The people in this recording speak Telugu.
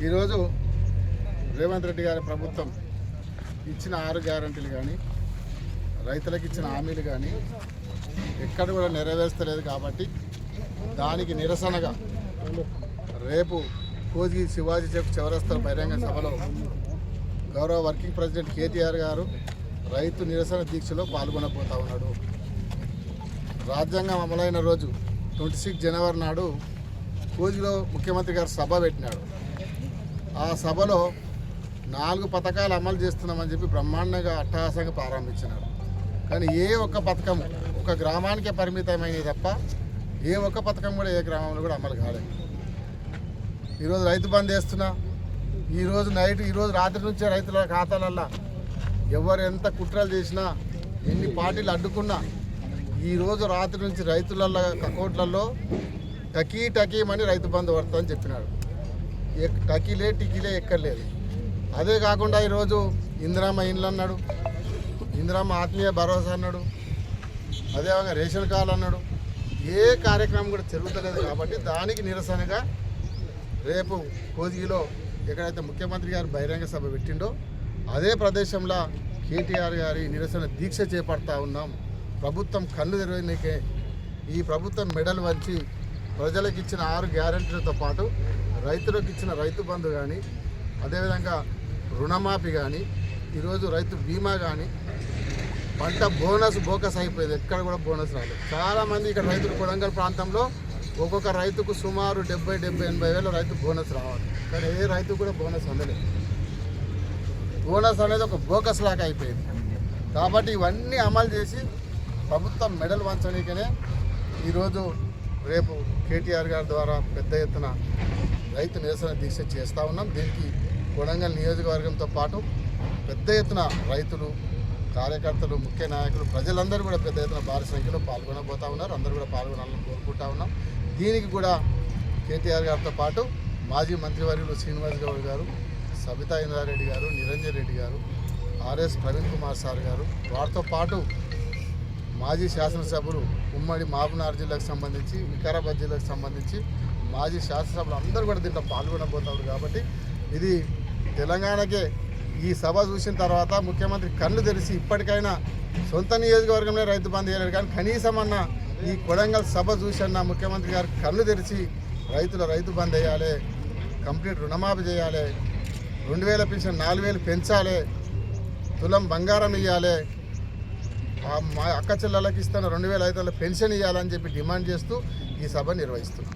ఈరోజు రేవంత్ రెడ్డి గారి ప్రభుత్వం ఇచ్చిన 6 గ్యారెంటీలు కానీ రైతులకు ఇచ్చిన హామీలు కానీ ఎక్కడ కూడా నెరవేర్చలేదు కాబట్టి దానికి నిరసనగా రేపు కోజిగి శివాజీ చౌరస్తా బహిరంగ సభలో గౌరవ వర్కింగ్ ప్రెసిడెంట్ కేటీఆర్ గారు రైతు నిరసన దీక్షలో పాల్గొనబోతా ఉన్నాడు. రాజ్యాంగం అమలైన రోజు 26 జనవరి నాడు కోజిలో ముఖ్యమంత్రి గారు సభ పెట్టినాడు. ఆ సభలో 4 పథకాలు అమలు చేస్తున్నామని చెప్పి బ్రహ్మాండంగా అట్టహాసంగా ప్రారంభించినారు. కానీ ఏ ఒక్క పథకం ఒక గ్రామానికే పరిమితమైనది తప్ప ఏ ఒక్క పథకం కూడా ఏ గ్రామంలో కూడా అమలు కాలేదు. ఈరోజు రైతు బంద్ వేస్తున్నా, ఈరోజు రాత్రి నుంచే రైతుల ఖాతాలల్లో ఎవరు ఎంత కుట్రలు చేసినా ఎన్ని పార్టీలు అడ్డుకున్నా ఈరోజు రాత్రి నుంచి రైతుల అకౌంట్లలో టకీమని రైతు బంధు పడుతుందని చెప్పినాడు. టకీలే టికీలే ఎక్కర్లేదు. అదే కాకుండా ఈరోజు ఇందిరమ్మ ఇండ్లు అన్నాడు, ఇందిరమ్మ ఆత్మీయ భరోసా అన్నాడు, అదేవిధంగా రేషన్ కార్డు అన్నాడు. ఏ కార్యక్రమం కూడా జరుగుతలేదు. కాబట్టి దానికి నిరసనగా రేపు కోజిగిలో ఎక్కడైతే ముఖ్యమంత్రి గారు బహిరంగ సభ పెట్టిండో అదే ప్రదేశంలో కేటీఆర్ గారి నిరసన దీక్ష చేపడతా ఉన్నాం. ప్రభుత్వం కన్ను తెరవనికే ఈ ప్రభుత్వం మెడలు వంచి ప్రజలకు ఇచ్చిన 6 గ్యారెంటీలతో పాటు రైతులకు ఇచ్చిన రైతు బంధు కానీ, అదేవిధంగా రుణమాఫీ కానీ, ఈరోజు రైతు బీమా కానీ, పంట బోకస్ అయిపోయింది. ఎక్కడ కూడా బోనస్ రాలేదు. చాలామంది ఇక్కడ రైతులు కొడంగల్ ప్రాంతంలో ఒక్కొక్క రైతుకు సుమారు 70-80 వేల రైతు బోనస్ రావాలి. కానీ ఏ రైతు కూడా బోనస్ అందలేదు. బోనస్ అనేది ఒక బోకస్ లాగా అయిపోయింది. కాబట్టి ఇవన్నీ అమలు చేసి ప్రభుత్వం మెడల్ వంచడానికనే ఈరోజు రేపు కేటీఆర్ గారి ద్వారా పెద్ద ఎత్తున రైతు నిరసన దీక్ష చేస్తూ ఉన్నాం. దీనికి కొడంగల్ నియోజకవర్గంతో పాటు పెద్ద ఎత్తున రైతులు, కార్యకర్తలు, ముఖ్య నాయకులు, ప్రజలందరూ కూడా పెద్ద ఎత్తున భారీ సంఖ్యలో పాల్గొనబోతూ ఉన్నారు. అందరూ కూడా పాల్గొనాలని కోరుకుంటా ఉన్నాం. దీనికి కూడా కేటీఆర్ గారితో పాటు మాజీ మంత్రివర్యులు శ్రీనివాస్ గౌడ్ గారు, సబితా ఇంద్రారెడ్డి గారు, నిరంజన్ రెడ్డి గారు, ఆర్ఎస్ ప్రవీణ్ కుమార్ సార్ గారు, వారితో పాటు మాజీ శాసనసభ్యులు ఉమ్మడి మహబూబ్నగర్ జిల్లాకు సంబంధించి, వికారాబాద్ జిల్లాకు సంబంధించి మాజీ శాసనసభ్యులు అందరూ కూడా దీంట్లో పాల్గొనబోతారు. కాబట్టి ఇది తెలంగాణకే ఈ సభ చూసిన తర్వాత ముఖ్యమంత్రి కళ్ళు తెరిచి ఇప్పటికైనా సొంత నియోజకవర్గంలో రైతు బంద్ చేయలేడు, కానీ కనీసం అన్న ఈ కొడంగల్ సభ చూసన్న ముఖ్యమంత్రి గారు కళ్ళు తెరిచి రైతు బంద్ వేయాలి, కంప్లీట్ రుణమాఫీ చేయాలి, 2000 పెన్షన్ 4000 పెంచాలి, తులం బంగారం ఇవ్వాలి, మా అక్క చెల్లెళ్ళకి ఇస్తున్న 2500 పెన్షన్ ఇవ్వాలని చెప్పి డిమాండ్ చేస్తూ ఈ సభ నిర్వహిస్తున్నాం.